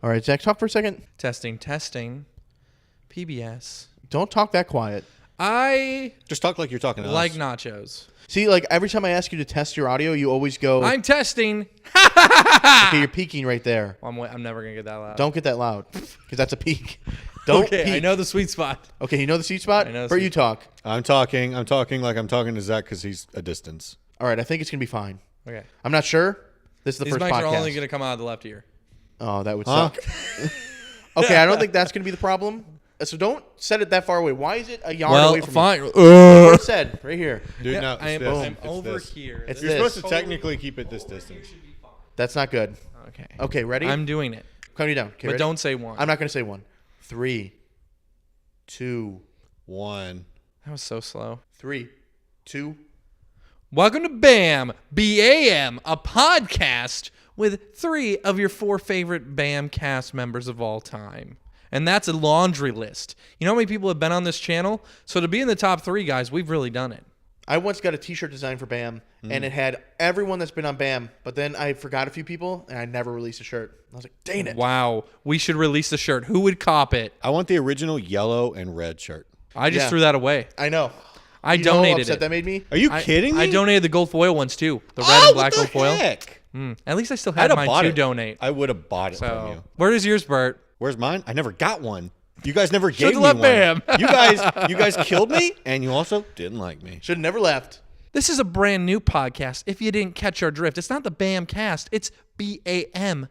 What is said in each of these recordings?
All right, Zach, talk for a second. Testing. PBS. Don't talk that quiet. I Just talk like you're talking to like us. nachos. See, like every time I ask you to test your audio, you always go, I'm testing. okay, you're peaking right there. I'm never going to get that loud. Don't get that loud because that's a peak. Don't okay, peak. I know the sweet spot. Okay, you know the sweet spot? I know the Burt, sweet- you talk. I'm talking like I'm talking to Zach because he's a distance. All right, I think it's going to be fine. Okay. I'm not sure. This is the These first mics podcast. are only going to come out of the left ear. Oh, that would Huh? suck. Okay, I don't think that's going to be the problem. So don't set it that far away. Why is it a yard Well, away from fine. you? What it said right here. Dude, Yeah, no, I am, it's this. I'm It's over this. here. It's You're this. supposed to technically keep it this distance. That's not good. Okay. Okay, ready? I'm doing it. Count you down. Okay, But ready? don't say one. I'm not going to say 1. 3, 2, 1. That was so slow. 3, 2. Welcome to BAM, B-A-M, a podcast with 3 of your 4 favorite BAM cast members of all time. And that's a laundry list. You know how many people have been on this channel? So to be in the top 3, guys, we've really done it. I once got a T-shirt designed for BAM, and it had everyone that's been on BAM, but then I forgot a few people, and I never released a shirt. I was like, dang it. Wow. We should release the shirt. Who would cop it? I want the original yellow and red shirt. I just Yeah. threw that away. I know. I You know how donated upset it. that made me? Are you kidding me? I donated the gold foil ones too. The red Oh, and black what the gold foil. heck? At least I still I'd had have mine bought to it. donate. I would have bought it from So you. where is yours, Burt? Where's mine? I never got one. You guys never gave Should've me left one. BAM. You guys killed me, and you also didn't like me. Should have never left. This is a brand new podcast. If you didn't catch our drift, it's not the BAM cast. It's BAM.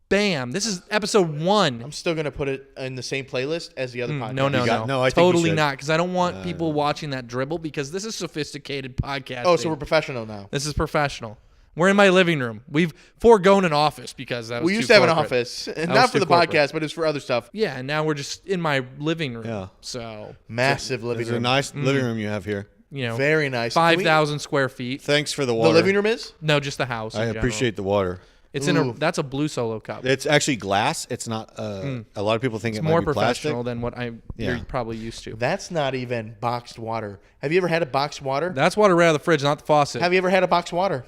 BAM. This is episode 1. I'm still going to put it in the same playlist as the other podcast. No. No, I think you Totally should. not, because I don't want people watching that dribble, because this is sophisticated podcasting. Oh, so we're professional now. This is professional. We're in my living room. We've foregone an office because that was We used too to have an corporate. office, and That not was for too the corporate. podcast, but it's for other stuff. Yeah, and now we're just in my living room. Yeah. So, Massive living It's a room. nice living room you have here. you know, Very nice. Can we- 5,000 square feet. Thanks for the The water. living room is? No, just the house. I in general. appreciate the water. It's in a. Ooh. That's a blue Solo cup. It's actually glass. It's not. A lot of people think It's it more might be plastic. professional than what you're Yeah. probably used to. That's not even boxed water. Have you ever had a boxed water? That's water right out of the fridge, not the faucet. Have you ever had a boxed water?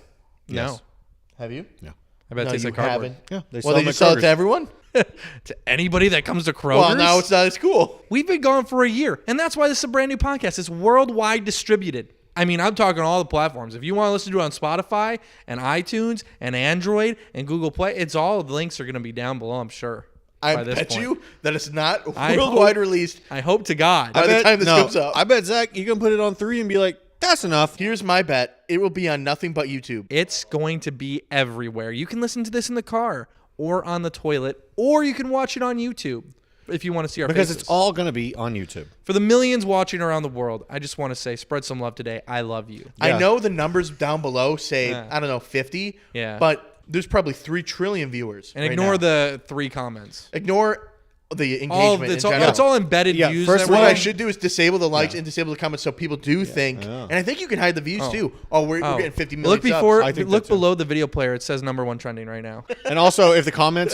No. Yes. Have you? Yeah. I bet it No, tastes you like cardboard. haven't. Yeah. They Well, sell they them just at sell it to Kroger's. everyone? To anybody that comes to Kroger's. Well, now it's not as cool. We've been gone for a year, and that's why this is a brand new podcast. It's worldwide distributed. I mean, I'm talking all the platforms. If you want to listen to it on Spotify and iTunes and Android and Google Play, it's all the links are going to be down below, I'm sure. I by this bet point. you that it's not I worldwide hope- released. I hope to God. By the time this comes up. I bet Zach, you can put it on 3 and be like, that's enough. Here's my bet. It will be on nothing but YouTube. It's going to be everywhere. You can listen to this in the car or on the toilet, or you can watch it on YouTube if you want to see our Because faces. it's all going to be on YouTube. For the millions watching around the world, I just want to say, spread some love today. I love you. I Yeah. know the numbers down below say, Yeah. I don't know, 50. Yeah. But there's probably 3 trillion viewers. And right ignore now. the 3 comments. Ignore the engagement All in it's general. all embedded Yeah, views. first and of all, What I everything. should do is disable the likes and disable the comments so people do think. Yeah. And I think you can hide the views too. Oh, we're getting 50 million Look before, I think look that too. below the video player. It says #1 trending right now. And also, if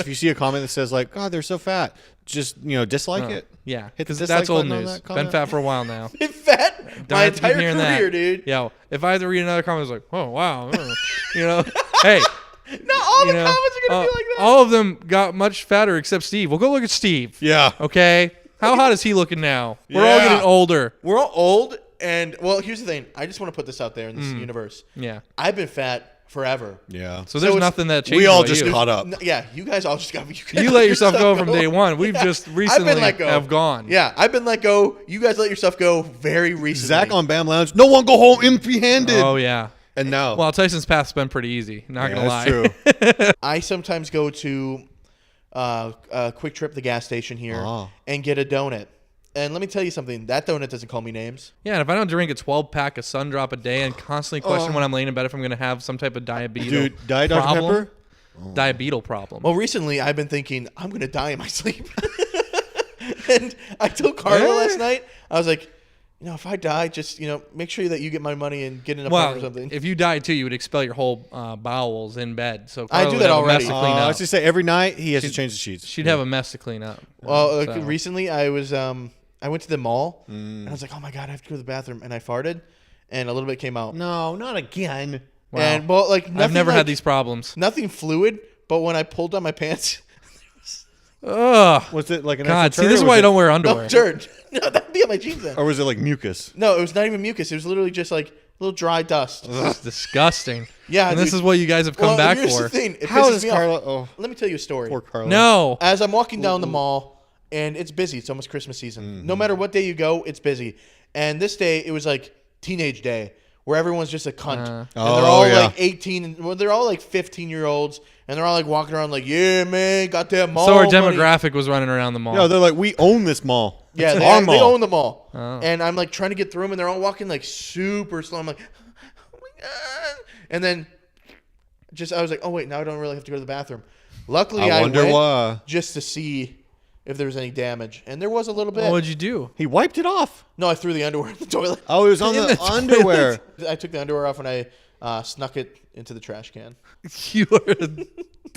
you see a comment that says like, God, they're so fat, just, dislike it. Yeah, Hit the because dislike that's old button on news. that Been comment. fat for a while now. subs. In fact, Don't my have to keep entire hearing career, that. dude. Yo, if I had to read another comment, it's like, oh wow, hey, Not all you the know, comments are going to be like that. all of them got much fatter except Steve. Well, go look at Steve. Yeah. Okay, how hot is he looking now? We're all Yeah. getting older. We're all old. And, well, here's the thing. I just want to put this out there in this universe. Yeah. I've been fat forever. Yeah. So there's it's- nothing that changed. We all about just you. caught up. Yeah, you guys all just got me. You let yourself go from day one. We've just I've recently been let go. have gone. Yeah, I've been let go. You guys let yourself go very recently. Zach on BAHMLounge, no one go home empty-handed. Oh yeah. And now. Well, Tyson's path's been pretty easy. Not gonna lie. that's true. I sometimes go to Quick Trip, the gas station here, Oh. and get a donut. And let me tell you something. That donut doesn't call me names. Yeah, and if I don't drink a 12-pack of Sun Drop a day and constantly question when I'm laying in bed if I'm going to have some type of diabetes Dude, Diet Dr. problem, Pepper? diabetes problem. Well, recently I've been thinking I'm going to die in my sleep. And I told Carla last night, I was like, if I die, just, make sure that you get my money and get an apartment or something. if you died too, you would expel your whole bowels in bed. So I Carla do would that have a already. mess to clean I up. was just say every night he has to change the sheets. She'd have a mess to clean up. Well, So- recently I was, I went to the mall, and I was like, oh my God, I have to go to the bathroom. And I farted, and a little bit came out. No, not again. Wow. And, nothing I've never had like- these problems. Nothing fluid, but when I pulled down my pants, Ugh. Was it like an God, actual see, turd, this is or why I was don't wear underwear. No, dirt. No, that'd be on my jeans then. Or was it like mucus? No, it was not even mucus. It was literally just like little dry dust. It's disgusting. Yeah, and this dude. is what you guys have come back here's for. the thing. It How pisses does me off. Carla? Oh, Let me tell you a story. poor Carla. No. As I'm walking down the mall, and it's busy. It's almost Christmas season. No matter what day you go, it's busy. And this day, it was like teenage day, where everyone's just a cunt. And they're all like 18, and well, they're all like 15-year-olds, and they're all like walking around like, yeah, man, got that mall So our money. demographic was running around the mall. Yeah, they're like, we own this mall. Yeah, It's they our mall. own the mall. Oh. And I'm like trying to get through them, and they're all walking like super slow. I'm like, oh my God. And then I was like, oh, wait, now I don't really have to go to the bathroom. Luckily, I wonder went why. just to see if there was any damage. And there was a little bit. What would you do? He wiped it off. No, I threw the underwear in the toilet. Oh, it was on the underwear. I took the underwear off, and I snuck it into the trash can. You are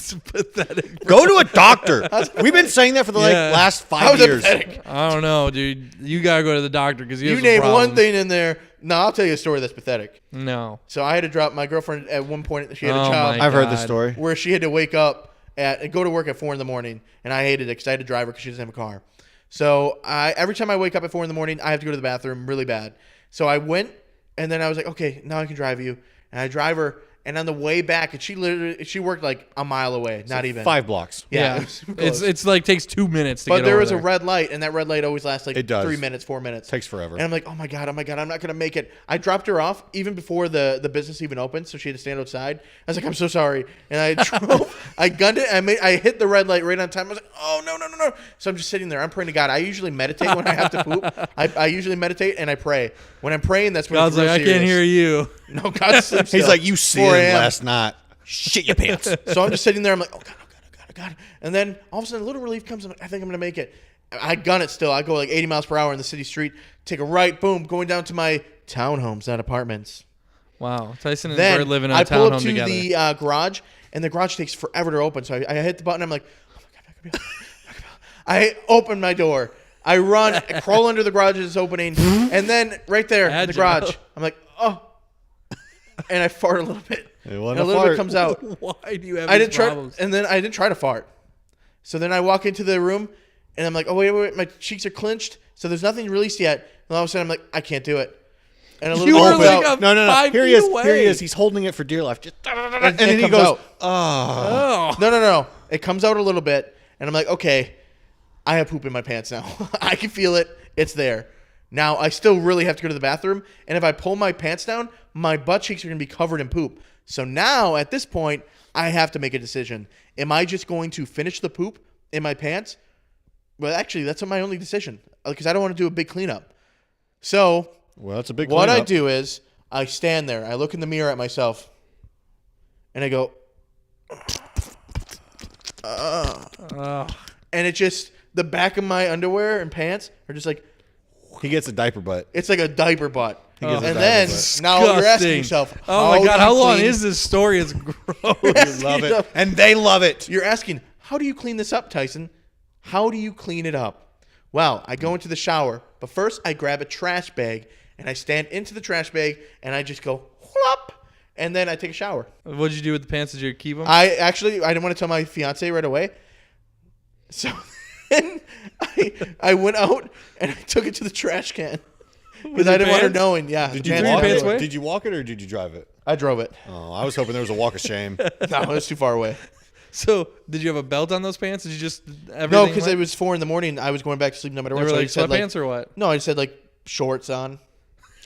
pathetic. Go to a doctor. We've been saying that for the Yeah. last How 5 was it years. pathetic? I don't know, dude. You gotta go to the doctor because You name one thing in there. No, I'll tell you a story that's pathetic. No. So I had to drop my girlfriend at one point. She had a Oh job my I've heard this God. story. where she had to wake up and go to work at 4 a.m, and I hated it because I had to drive her because she doesn't have a car. So every time I wake up at 4 a.m, I have to go to the bathroom really bad. So I went, and then I was like, okay, now I can drive you, and I drive her. And on the way back, and she worked like a mile away, not even 5 blocks. Yeah, Yeah. it was super close. It's like takes 2 minutes to But get there over was there. a red light, and that red light always lasts like It does. 3 minutes, 4 minutes. Takes forever. And I'm like, oh my God, I'm not going to make it. I dropped her off even before the business even opened, so she had to stand outside. I was like, I'm so sorry. And I drove, I gunned it, I hit the red light right on time. I was like, oh, no. So I'm just sitting there. I'm praying to God. I usually meditate when I have to poop. I usually meditate and I pray. When I'm praying, that's when God's it's like, real I can't serious. hear you. No, God sleeps He's still. like, you 4 sinned a.m. last night. Shit your pants. So I'm just sitting there. I'm like, oh God. And then all of a sudden, a little relief comes. I'm like, I think I'm going to make it. I gun it still. I go like 80 miles per hour in the city street, take a right, boom, going down to my townhomes, not apartments. Wow. Tyson and Then Burt living in I a pull up townhome to together. the garage, and the garage takes forever to open. So I hit the button. I'm like, oh my God. I open my door. I run, I crawl under the garage as it's opening, and then right there in the Agile. garage, I'm like, oh. And I fart a little bit. It And wasn't a a little bit fart. comes out. Why do you have I these didn't try, problems? and then I didn't try to fart. So then I walk into the room, and I'm like, oh wait, my cheeks are clenched, so there's nothing released yet. And all of a sudden, I'm like, I can't do it. And a little You bit were comes like out, a- No. 5 Here he feet is. away. Here he is. He's holding it for dear life. Just, and then it he comes goes, out. oh. Oh. No. It comes out a little bit, and I'm like, okay, I have poop in my pants now. I can feel it. It's there. Now I still really have to go to the bathroom, and if I pull my pants down, my butt cheeks are going to be covered in poop. So now at this point, I have to make a decision. Am I just going to finish the poop in my pants? Well, actually, that's my only decision because I don't want to do a big cleanup. So Well, that's a big what I cleanup. do is I stand there, I look in the mirror at myself, and I go, and it just, the back of my underwear and pants are just like, He gets a diaper butt. it's like a diaper butt. gets a And diaper then, butt. now you're asking Disgusting. yourself, Oh my God, do how you long clean- is this story? It's gross. You love it. And they love it. You're asking, how do you clean this up, Tyson? How do you clean it up? Well, I go into the shower, but first I grab a trash bag, and I stand into the trash bag, and I just go, whoop, and then I take a shower. What'd you do with the pants? Did you keep them? I didn't want to tell my fiance right away. So then I went out and I took it to the trash can because I didn't want her pants? knowing. Yeah. Did the you pants walk were pants it? away. away? Did you walk it or did you drive it? I drove it. Oh, I was hoping there was a walk of shame. No, it was too far away. So, did you have a belt on those pants? Did you just everything? No, because went- it was 4 a.m. I was going back to sleep no matter they what. were So I like just said, sweatpants or what? No, I just had like shorts on.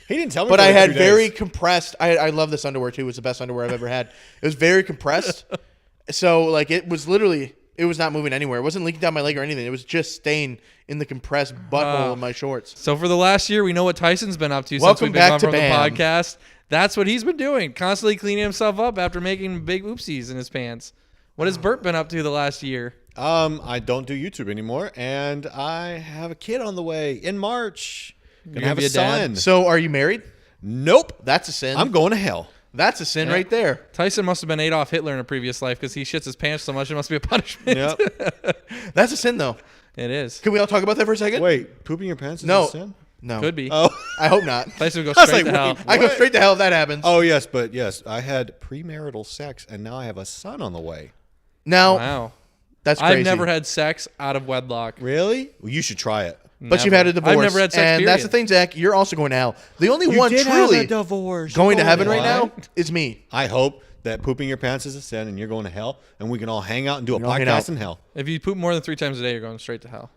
He didn't tell me. But for I like had 2 very days. compressed. I love this underwear too. It was the best underwear I've ever had. It was very compressed. So like it was literally, it was not moving anywhere. It wasn't leaking down my leg or anything. It was just staying in the compressed butthole of my shorts. So for the last year, we know what Tyson's been up to since Welcome we've been back gone to from the BAM. podcast. That's what he's been doing, constantly cleaning himself up after making big oopsies in his pants. What has Burt been up to the last year? I don't do YouTube anymore, and I have a kid on the way in March. Gonna have be a a dad? son. So are you married? Nope. That's a sin. I'm going to hell. That's a sin right there. Tyson must have been Adolf Hitler in a previous life because he shits his pants so much. It must be a punishment. Yep. That's a sin though. It is. Can we all talk about that for a second? Wait, pooping your pants is No. a sin? No. Could be. Oh. I hope not. Tyson would I go was straight like, to hell. wait, I go What? straight to hell if that happens. Oh yes, but yes, I had premarital sex, and now I have a son on the way. Now, Wow. That's crazy. I've never had sex out of wedlock. Really? Well, you should try it. But you've had a divorce. I've never had sex, and that's period. the thing, Zach. You're also going to hell. The only You one did truly have a divorce. going to heaven What? right now is me. I hope that pooping your pants is a sin and you're going to hell, and we can all hang out and do a can all hang out. podcast in hell. If you poop more than 3 times a day, you're going straight to hell.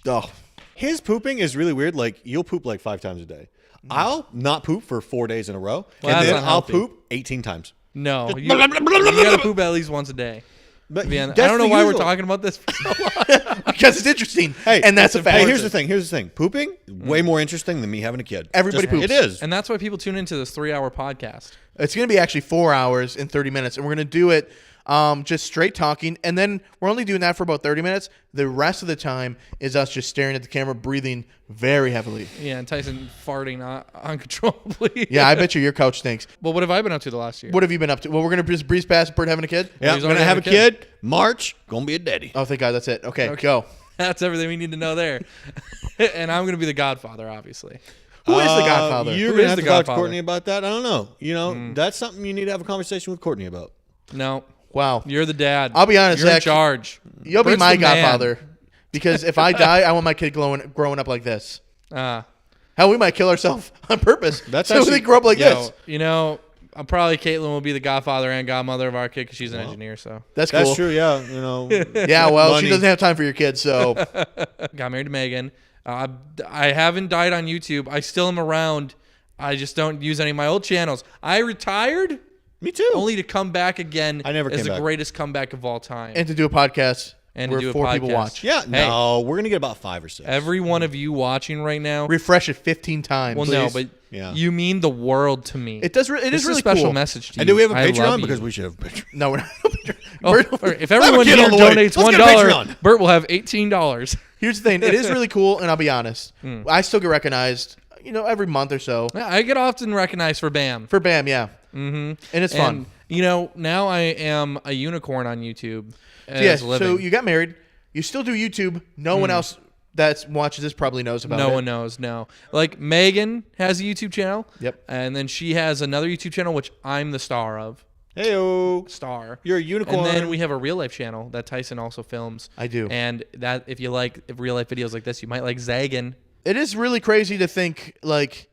Oh, His pooping is really weird. Like, you'll poop like 5 times a day. I'll not poop for 4 days in a row, Well, and that's then not I'll healthy. poop 18 times. No, you got to poop at least once a day. But Man, I that's don't know the why we're usual. talking about this. because it's interesting. Hey, and that's a fact. Hey, here's the thing. Here's the thing. Pooping way more interesting than me having a kid. Everybody Just- poops. It is. And that's why people tune into this 3-hour podcast. It's going to be actually 4 hours and 30 minutes, and we're going to do it just straight talking, and then we're only doing that for about 30 minutes. The rest of the time is us just staring at the camera, breathing very heavily. Yeah, and Tyson farting uncontrollably. Yeah, I bet you your couch stinks. Well, what have I been up to the last year? What have you been up to? Well, we're going to just breeze past Burt having a kid. Yeah, he's I'm gonna already have had a a kid. kid. March, gonna be a daddy. Oh, thank God, that's it. Okay, go. That's everything we need to know there. And I'm going to be the godfather, obviously. Who is the Godfather? You're Who gonna is have the to talk to Godfather? Courtney about that. I don't know. You know, that's something you need to have a conversation with Courtney about. No, Wow. you're the dad. I'll be honest, You're in Zach. charge. You'll be Bert's my the man. Godfather. Because if I die, I want my kid growing up like this. Ah. Hell, we might kill ourselves on purpose. That's so actually- they grow up like Yo, this. you know, probably Caitlin will be the godfather and godmother of our kid because she's an engineer. So That's cool. That's true. Yeah. You know. Yeah, well, she Money. doesn't have time for your kids, so got married to Megan. I haven't died on YouTube. I still am around. I just don't use any of my old channels. I retired Me too. only to come back again. I never as came the back. greatest comeback of all time. and to do a podcast And where do a 4 people podcast. watch. Yeah. Hey. No, we're gonna get about 5 or 6. Every one of you watching right now. Refresh it 15 times. Well, no, please. but Yeah. you mean the world to me. It does. It This is really a special cool. message to you. And do we have a I love Patreon? you. Because we should have a Patreon. No, we're not. Oh, Bert- if everyone kid here on the way. donates Let's get a $1, Patreon. Bert will have $18. Here's the thing. It is really cool, and I'll be honest. Hmm. I still get recognized, every month or so Yeah, I get often recognized for BAM. for BAM. Yeah, and it's fun. And, now I am a unicorn on YouTube. Yes. As living. So you got married. You still do YouTube. No one else that watches this probably knows about it. No one knows. No, like Megan has a YouTube channel. Yep. And then she has another YouTube channel, which I'm the star of. Heyo. Star. You're a unicorn. And then we have a real life channel that Tyson also films. I do. And that if you like real life videos like this, you might like Zagan. It is really crazy to think like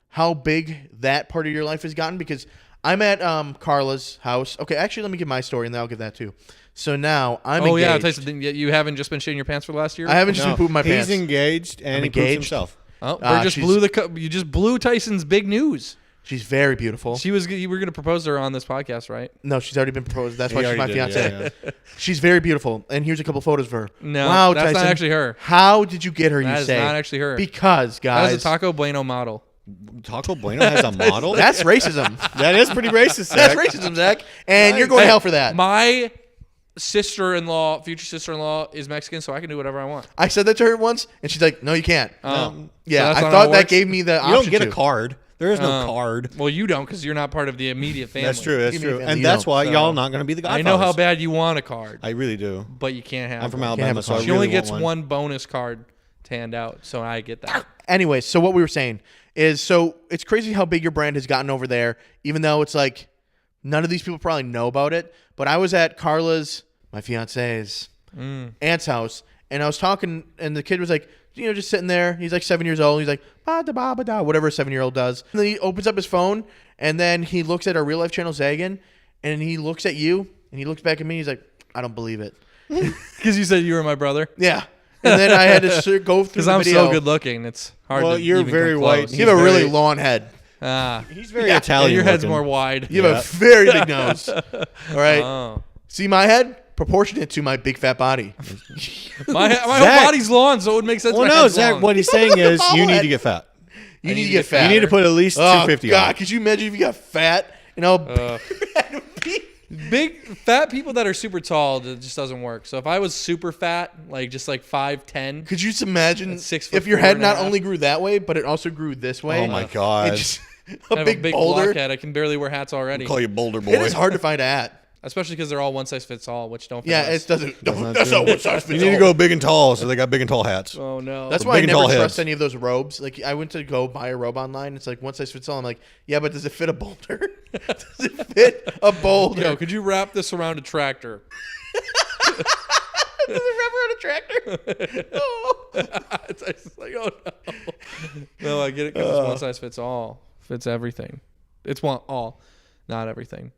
how big that part of your life has gotten because I'm at Carla's house. Okay, actually, let me give my story and then I'll give that too. So now I'm engaged. Yeah, Tyson, you haven't just been shitting your pants for the last year? I haven't just No, been pooping my pants. He's engaged and I'm he poops engaged. himself. Oh, Bert just she's- blew you just blew Tyson's big news. She's very beautiful. You were gonna propose to her on this podcast, right? No, she's already been proposed. That's He why she's my already did, fiance. yeah. She's very beautiful. And here's a couple photos of her. No, wow, that's not Tyson, actually her. How did you get her? That you is say not actually her. Because That guys, is a Taco Bueno model. Taco Bueno has a model. that's racism. That is pretty racist. That's Zach. racism, Zach. And you're going to Hey, hell for that. My sister-in-law, future sister-in-law, is Mexican, so I can do whatever I want. I said that to her once, and she's like, "No, you can't." So Yeah, that's I not thought how it that works? gave me the You option don't get to. a card. There is no card. Well, you don't because you're not part of the immediate family. That's true. That's Give me a true. family, And you that's don't. why So- y'all not going to be the I Godfathers. know how bad you want a card, I really do. but you can't have I'm from one. Alabama, a so I card. She really only want gets one bonus card to hand out, so I get that. Anyways, so what we were saying is, so it's crazy how big your brand has gotten over there, even though it's like none of these people probably know about it. But I was at Carla's, my fiance's aunt's house, and I was talking, and the kid was like, just sitting there. He's like 7 years old. He's like, ba da ba ba da, whatever a 7-year-old does. And then he opens up his phone, and then he looks at our real life channel, Zagan, and he looks at you, and he looks back at me. He's like, I don't believe it. Because you said you were my brother. Yeah. And then I had to go through Because the I'm video. so good looking, it's hard. Well, to you're even very come white. close. You have a really very- long head. He's very Yeah. Italian. And your head's looking. more wide. You have a very big nose. All right. Oh. See my head? Proportionate to my big fat body. My Zach- whole body's long, so it would make sense. Well, my no, head's Zach. long. What he's saying is you need head. to get fat. You need to get fat. You need to put at least Oh, 250 God, on. could you imagine if you got fat? Big fat people that are super tall, it just doesn't work. So if I was super fat, like just like 5'10", Could you just imagine That's 6'4" if your head and a not half. only grew that way, but it also grew this way? Oh my God. It just, I a have big boulder. blockhead. I can barely wear hats already. Call you Boulder Boy. It is hard to find a hat. Especially because they're all one size fits all, which don't fit Yeah, us. it doesn't. not That's true. not one size You fits need to all. go big and tall, so they got big and tall hats. Oh no. That's For why I big and never tall trust heads. any of those robes. Like I went to go buy a robe online. It's like one size fits all. I'm like, yeah, but does it fit a boulder? Does it fit a boulder? Yo, could you wrap this around a tractor? rubber on a tractor. Oh. It's like, oh no. No, I get it because it's one size fits all. Fits everything. It's one all, not everything.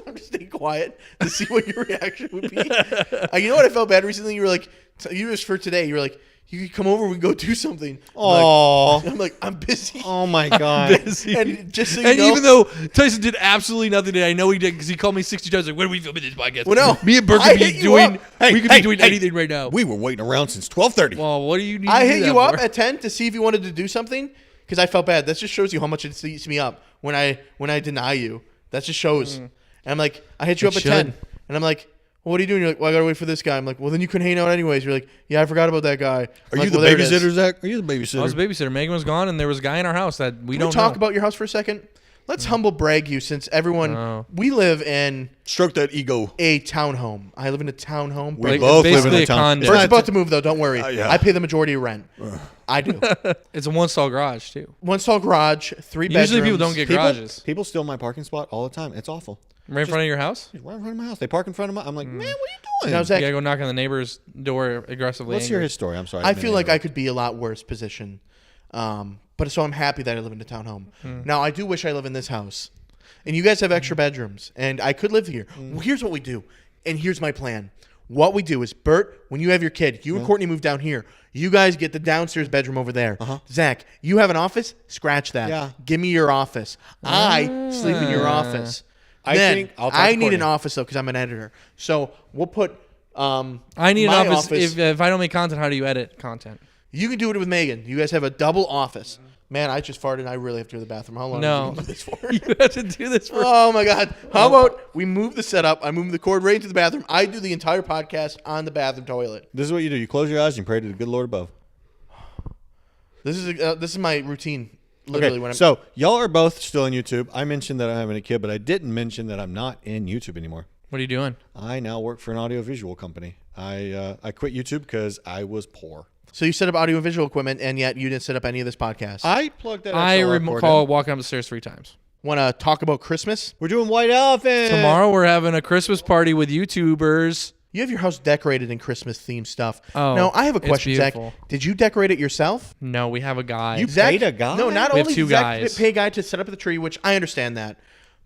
I'm just staying quiet to see what your reaction would be. You know what? I felt bad recently. You were like, you just for today. You were like, you could come over. We can go do something. Oh, I'm like, I'm busy. oh my God. Busy. And just so you And know, even though Tyson did absolutely nothing today, I know he did because he called me 60 times like, when are we filming this podcast? Well, no, me and Burt I could hit be you doing. up. Hey, we could hey, be doing hey. anything right now. We were waiting around since 12:30. Well, what do you need? I to do hit that you up for? at 10 to see if you wanted to do something because I felt bad. That just shows you how much it eats me up when I deny you. That just shows. And I'm like, I hit you It up at should. 10, and I'm like, well, what are you doing? You're like, well, I gotta wait for this guy. I'm like, well, then you can hang out anyways. You're like, yeah, I forgot about that guy. Are I'm you like, the well, there it is. babysitter, Zach? Are you the babysitter? I was a babysitter. Megan was gone, and there was a guy in our house that we Can don't we talk know. about your house for a second? Let's humble brag you since everyone. Oh. We live in Stroke that ego. a townhome. I live in a townhome. We Like, both live in basically a a town. condo. Bert's It's about to move though. Don't worry. Yeah. I pay the majority of rent. I do. It's a one-stall garage too. One stall garage, 3 bedrooms. Usually people don't get garages People steal my parking spot all the time. It's awful. Right in front of your house. Right in front of my house. They park in front of my. I'm like, man, what are you doing? Now, You Zach, gotta go knock on the neighbor's door aggressively. What's your angry. story? I'm sorry. I feel like I could be a lot worse position. But so I'm happy that I live in a townhome. Now I do wish I live in this house. And you guys have extra bedrooms, and I could live here. Well, here's what we do, and here's my plan. What we do is, Bert, when you have your kid, you and Courtney move down here. You guys get the downstairs bedroom over there. Zach, you have an office? Scratch that. Yeah. Give me your office. I sleep in your office. I Then, think I'll talk to I need Courtney. an office, though, because I'm an editor. So we'll put I need my an office. If I don't make content, how do you edit content? You can do it with Megan. You guys have a double office. Man, I just farted. I really have to go to the bathroom. How long No. do we do this for? You have to do this for. Oh my God! How about we move the setup? I move the cord right into the bathroom. I do the entire podcast on the bathroom toilet. This is what you do. You close your eyes and you pray to the good Lord above. This is my routine. Literally, when I'm So y'all are both still on YouTube. I mentioned that I'm having a kid, but I didn't mention that I'm not in YouTube anymore. What are you doing? I now work for an audiovisual company. I quit YouTube because I was poor. So you set up audio and visual equipment, and yet you didn't set up any of this podcast. I plugged that. I XLR cord recall in. walking up the stairs 3 times. Want to talk about Christmas? We're doing White Elephant Tomorrow we're having a Christmas party with YouTubers. You have your house decorated in Christmas themed stuff. Oh, now I have a it's question, Zach. beautiful. Did you decorate it yourself? No, we have a guy. You Zach, paid a guy? No, not We have only 2 did Zach guys. pay a guy to set up the tree, which I understand that,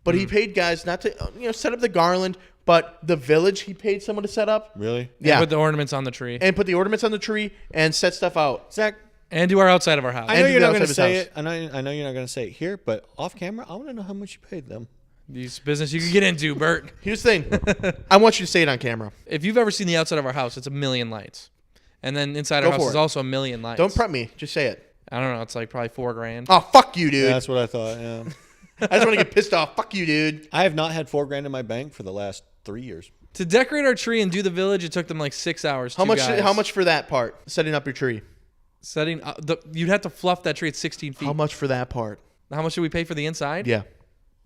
but he paid guys not to set up the garland, but the village he paid someone to set up. Really? Yeah, Put the ornaments on the tree. and put the ornaments on the tree and set stuff out. Zach, And do our outside of our house. I know And you're do not the going to outside of say his it. I know you're not going to say it here, but off camera, I want to know how much you paid them. These business you can get into, Bert. Here's the thing. I want you to say it on camera. If you've ever seen the outside of our house, it's 1,000,000 lights. And then inside Go our house for is it. also 1,000,000 lights. Don't prep me. Just say it. I don't know. It's like probably $4,000. Oh, fuck you, dude. Yeah, that's what I thought. Yeah. I just want to get pissed off. Fuck you, dude. I have not had $4,000 in my bank for the last 3 years. To decorate our tree and do the village, it took them like 6 hours. How two much? guys. How much for that part? Setting up your tree. Setting you'd have to fluff that tree at 16 feet. How much for that part? How much did we pay for the inside? Yeah.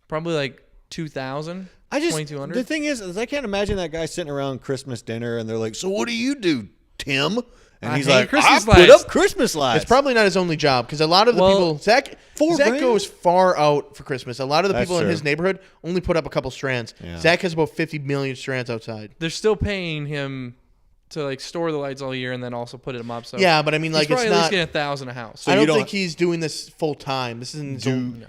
Probably like 2,000. I just 2,200. the thing is I can't imagine that guy sitting around Christmas dinner and they're like, "So what do you do, Tim?" And I he's hang like, Christmas "I put lights." up Christmas lights." It's probably not his only job because a lot of the Well, people Zach $4,000? goes far out for Christmas. A lot of the That's people in true. his neighborhood only put up a couple strands. Yeah. Zach has about 50 million strands outside. They're still paying him to like store the lights all year and then also put them up. So Yeah, but I mean, he's like, probably it's at least not. getting 1,000 a house. So I you don't don't- think he's doing this full time. This isn't.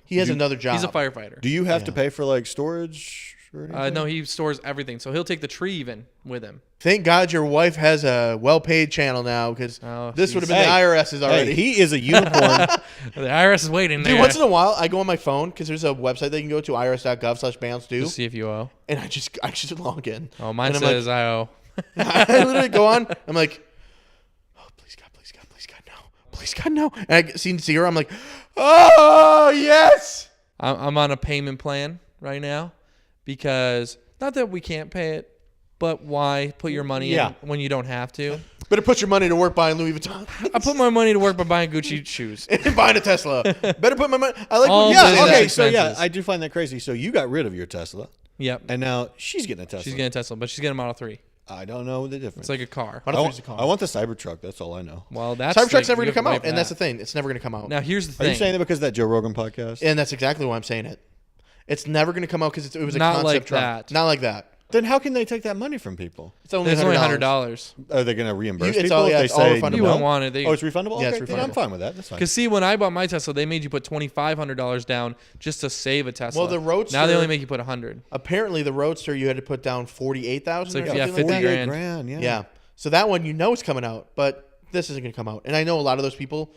He has do- another job. He's a firefighter. Do you have to Yeah. pay for like storage or anything? No, he stores everything. So he'll take the tree even with him. Thank God your wife has a well-paid channel now because Oh, this jeez. would have been the IRS's already. Hey, he is a unicorn. The IRS is waiting Dude, there once in a while, I go on my phone because there's a website they can go to, irs.gov/BAHMLounge, to see if you owe. and I just log in. Oh, mine And I'm says I owe. I literally go on. I'm like, oh, please God, please God, please God, no, please God, no. And I see 0. I'm like, oh yes. I'm on a payment plan right now because not that we can't pay it, but why put your money Yeah. in when you don't have to? Better put your money to work buying Louis Vuitton I put my money to work by buying Gucci shoes. and buying a Tesla. Better put my money. I like All when you business say yeah, okay, that. so yeah, expenses. I do find that crazy. So you got rid of your Tesla, Yep. and now she's getting a Tesla. She's getting a Tesla, but she's getting a Model 3. I don't know the difference. It's like a car. Model 3's a car. I want the Cybertruck. That's all I know. Well, that's Cybertruck's like, never you going to come have out, wait and for that's the that. thing. It's never going to come out. Now, here's the Are thing. you saying that because of that Joe Rogan podcast? And that's exactly why I'm saying it. It's never going to come out because it was a Not concept like truck. that. Not like that. Then how can they take that money from people? It's only It's only $100. $100. Are they going to reimburse It's people all- if yeah, they it's all say refundable. You no? won't want it. Oh, it's refundable? Yeah, it's Okay, then I'm refundable. fine with that. That's fine. Because see, when I bought my Tesla, they made you put $2,500 down just to save a Tesla. Well, the Roadster- now they only make you put 100. Apparently, the Roadster you had to put down 48,000 It's or like, yeah, something like 50 that. grand. Yeah. Yeah. So that one, it's coming out, but this isn't going to come out. And I know a lot of those people,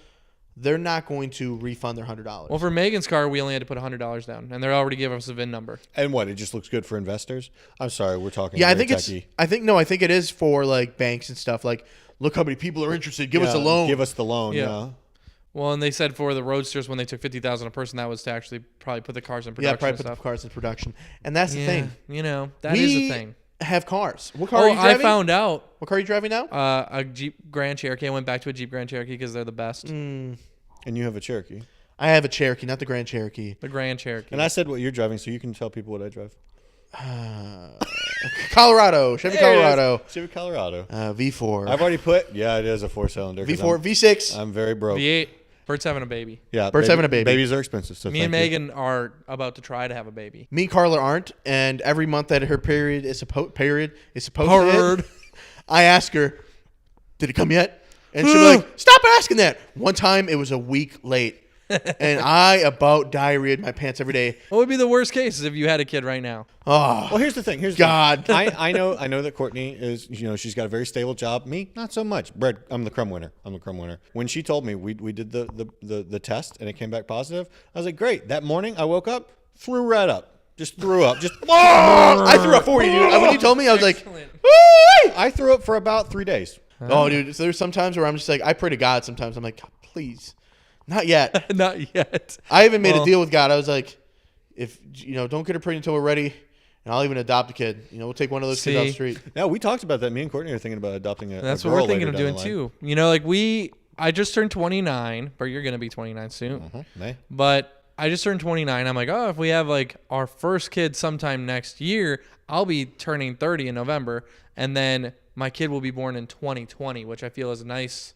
they're not going to refund their $100. Well, for Megan's car, we only had to put $100 down, and they already gave us a VIN number. And what? It just looks good for investors? I'm sorry, we're talking. Yeah, I very think techie. I think it is for like banks and stuff. Like, look how many people are interested. Give us a Yeah, loan. Give us the loan. Yeah. Yeah. Well, and they said for the Roadsters, when they took 50,000 a person, that was to actually probably put the cars in Yeah, production probably and put the stuff. cars in production. And that's the Yeah, thing. that is We the thing. have cars. What car are Oh, you driving? I found out What car are you driving now? a Jeep Grand Cherokee. I went back to a Jeep Grand Cherokee because they're the best. And you have a Cherokee. I have a Cherokee, not the Grand Cherokee. The Grand Cherokee. And I said what you're driving, so you can tell people what I drive. Colorado, Chevy There it is. Colorado, Chevy Colorado. V4, I've already put. Yeah, it is a 4-cylinder. 'cause V4, V6. I'm very broke. V8. Bert's having a baby. Yeah, Bert's having a baby. Babies are expensive. So Me and thank you. Megan are about to try to have a baby. Me and Carla aren't, and every month that her period is supposed to hit, I ask her, "Did it come yet?" And she'll be like, "Stop asking that." One time it was a week late, and I about diarrheaed my pants every day. What would be the worst case if you had a kid right now? Oh, Well, here's the thing. Here's God. The thing. I know that Courtney is. She's got a very stable job. Me, not so much. Brett, I'm the crumb winner. When she told me we did the test and it came back positive, I was like, great. That morning I woke up, threw right up. Just threw up. Just I threw up for you, dude. When you told me, I was like, Excellent. "Woo!" I threw up for about 3 days. Oh, dude. So there's some times where I'm just like, I pray to God. Sometimes I'm like, God, please, not yet. Not yet. I even made Well- a deal with God. I was like, if don't get her pregnant until we're ready, and I'll even adopt a kid. We'll take one of those kids off the See? street. Yeah, we talked about that. Me and Courtney are thinking about adopting a That's a what girl we're thinking later of down doing the line. too. I just turned 29, but you're going to be 29 soon. May. But I just turned 29. I'm like, oh, if we have like our first kid sometime next year, I'll be turning 30 in November. And then my kid will be born in 2020, which I feel is a nice,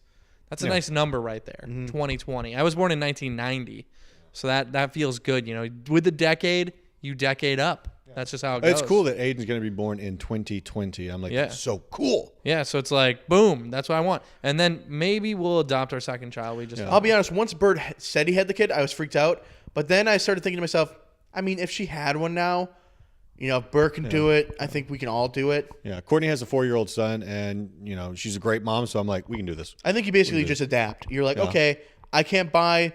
that's a nice number right there. 2020. I was born in 1990. So that feels good. With the decade, you decade up. That's just how it goes. It's cool that Aiden's going to be born in 2020. I'm like, Yeah. that's so cool. Yeah. So it's like, boom, that's what I want. And then maybe we'll adopt our second child. We just, I'll be honest. Once Burt said he had the kid, I was freaked out. But then I started thinking to myself, I mean, if she had one now, if Burt can do it, I think we can all do it. Yeah, Courtney has a 4-year-old son, and she's a great mom. So I'm like, we can do this. I think you basically just adapt. You're like, okay, I can't buy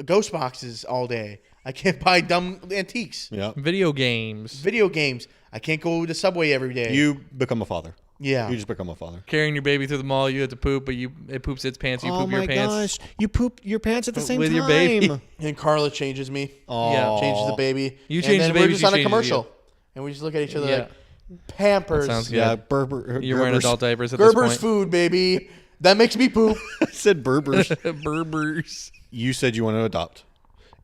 ghost boxes all day. I can't buy dumb antiques. Yeah, video games. Video games. I can't go to Subway every day. you become a father. Yeah. You just become a father. Carrying your baby through the mall, you have to poop, but it poops its pants, you poop your pants. you poop your pants at the same With time. your baby. And Carla changes me. Oh, Yeah. Changes the baby. You And change then the baby, We're just she on a changes commercial. you. And we just look at each other Yeah. like, Pampers. That sounds good. Yeah, You're wearing Gerber's- adult diapers at Gerber's this food, baby. That makes me poop. I said Berbers. point. Berbers. You said you want to adopt.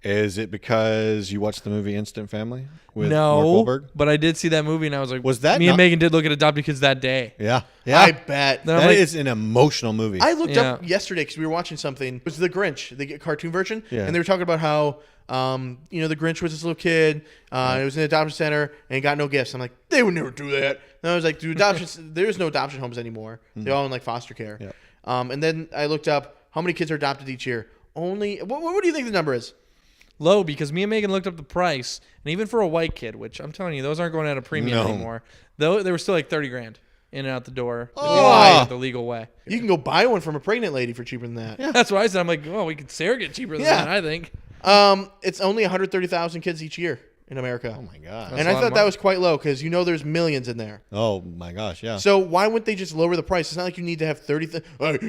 Is it because you watched the movie Instant Family with No, Mark Wahlberg? but I did see that movie, and I was like, Was that me and not- Megan did look at adopted kids that day. Yeah, I bet. Then I'm That like- is an emotional movie. I looked Yeah. up yesterday because we were watching something. It was The Grinch, the cartoon version. Yeah. And they were talking about how, the Grinch was this little kid. It was in an adoption center and got no gifts. I'm like, they would never do that. And I was like, dude, there's no adoption homes anymore. They're all in like foster care. Yeah. And then I looked up how many kids are adopted each year. Only, what do you think the number is? Low, because me and Megan looked up the price, and even for a white kid, which I'm telling you, those aren't going at a premium No. anymore. Though they were still like $30,000 in and out the door. If you Oh. buy it the legal way. You can go buy one from a pregnant lady for cheaper than that. That's what I said. I'm like, oh, we could surrogate cheaper than Yeah. that, I think. It's only 130,000 kids each year in America. oh my god. And a I lot of thought that money. was quite low because there's millions in there. Oh my gosh. Yeah. So why wouldn't they just lower the price? It's not like you need to have 30.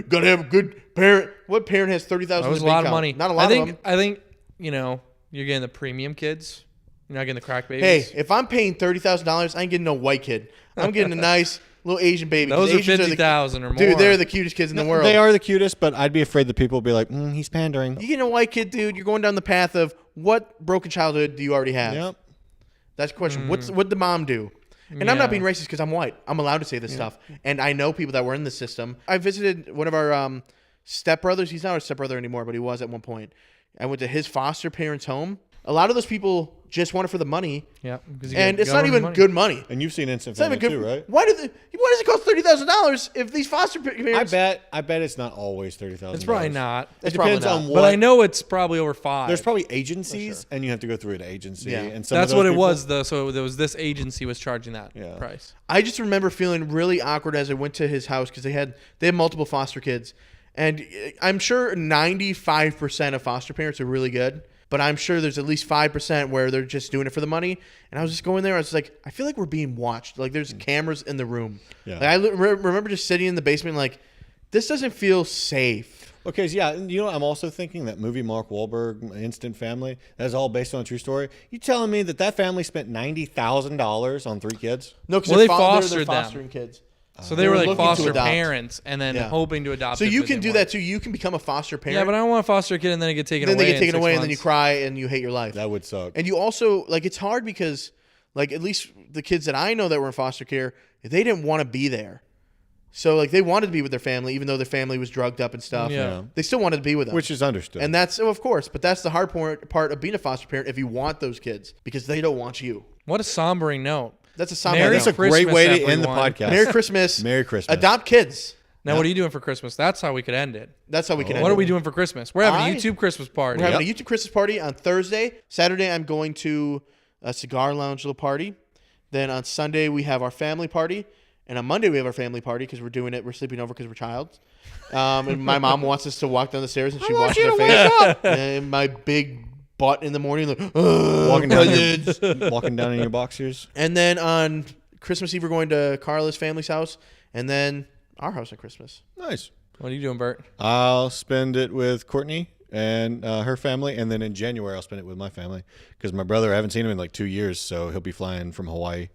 Gotta have a good parent. What parent has 30,000? That was a lot of money. Not a lot of them. I think you're getting the premium kids. You're not getting the crack Hey, babies. if I'm paying $30,000, I ain't getting no white kid. I'm getting a nice little Asian baby. 'cause Those are Asians 50,000 or more. Dude, they're the cutest kids in the world. They are the cutest, but I'd be afraid that people will be like, he's pandering. You get a white kid, dude. You're going down the path of what broken childhood do you already have? Yep. That's the question. What'd the mom do? And I'm not Yeah. being racist because I'm white. I'm allowed to say this stuff. And I know people that were in the system. I visited one of our stepbrothers. He's not our stepbrother anymore, but he was at one point. I went to his foster parents' home. a lot of those people just want it for the money. Yeah. And it's not even good money. And you've seen Instant It's not Family even good. too, right? Why does it cost $30,000 if these foster parents? I bet it's not always $30,000. It's probably not. It probably depends not. on what. But I know it's probably over 5. There's probably agencies, and you have to go through an agency. Yeah. And some That's of those what it people- was, though. So there was this agency was charging that price. I just remember feeling really awkward as I went to his house because they had multiple foster kids, and I'm sure 95% of foster parents are really good. But I'm sure there's at least 5% where they're just doing it for the money. And I was just going there. I was like, I feel like we're being watched. Like there's cameras in the room. Yeah. Like, I remember just sitting in the basement like, this doesn't feel safe. Okay, so yeah, you know, I'm also thinking that movie Mark Wahlberg, Instant Family, that's all based on a true story. You telling me that family spent $90,000 on 3 kids? No, because Well, they're they fostered them. fostering kids. So they were like looking to foster adopt. parents and then hoping to adopt. So if you they can do weren't. that too. You can become a foster parent. Yeah, but I don't want to foster a kid and then it get taken then away. they get taken in 6 away, and then you months. cry and you hate your life. That would suck. And you also like it's hard because like at least the kids that I know that were in foster care, they didn't want to be there. So like they wanted to be with their family, even though their family was drugged up and stuff. Yeah. They still wanted to be with them, Which is understood. and that's of course. But that's the hard part of being a foster parent if you want those kids because they don't want you. What a sombering note. That's a somber Merry note. That's a great Christmas, way to end the everyone. podcast. Merry Christmas. Merry Christmas. Adopt kids. Now, what are you doing for Christmas? That's how we could end it. That's how we can. What end are it. we doing for Christmas? We're having a YouTube Christmas party. We're having a YouTube Christmas party on Thursday. Saturday, I'm going to a cigar lounge little party. Then on Sunday, we have our family party. And on Monday, we have our family party because we're sleeping over because we're child. And my mom wants us to walk down the stairs and she washes her face. And my big butt in the morning. Like, walking down in your boxers. And then on Christmas Eve, we're going to Carla's family's house. And then our house on Christmas. Nice. What are you doing, Bert? I'll spend it with Courtney and her family, and then in January I'll spend it with my family because my brother, I haven't seen him in like 2 years, so he'll be flying from Hawaii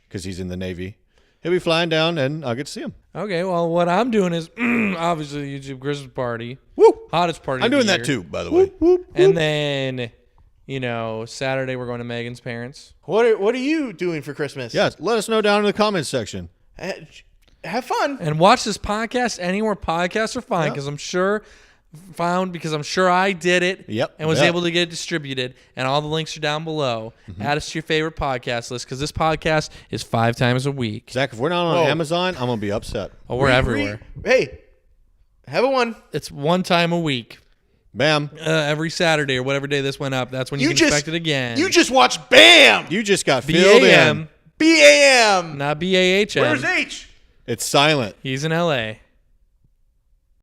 because he's in the Navy. He'll be flying down, and I'll get to see him. Okay, well, what I'm doing is obviously YouTube Christmas party. Woo! Hottest party. I'm of the doing that year. too, by the way. And then, Saturday we're going to Megan's parents. What are you doing for Christmas? Yes, let us know down in the comments section. Have fun. And watch this podcast anywhere podcasts are fine because I'm sure I did it and was able to get it distributed. And all the links are down below. Add us to your favorite podcast list because this podcast is 5 times a week. Zach, if we're not on Amazon, I'm going to be upset. Oh, we're everywhere. Hey, have a one. It's 1 time a week. Bam. Every Saturday or whatever day this went up. That's when you can expect it again. You just watched BAM. You just got filled in. BAM. BAM. Not BAHM. Where's H? It's silent. He's in LA.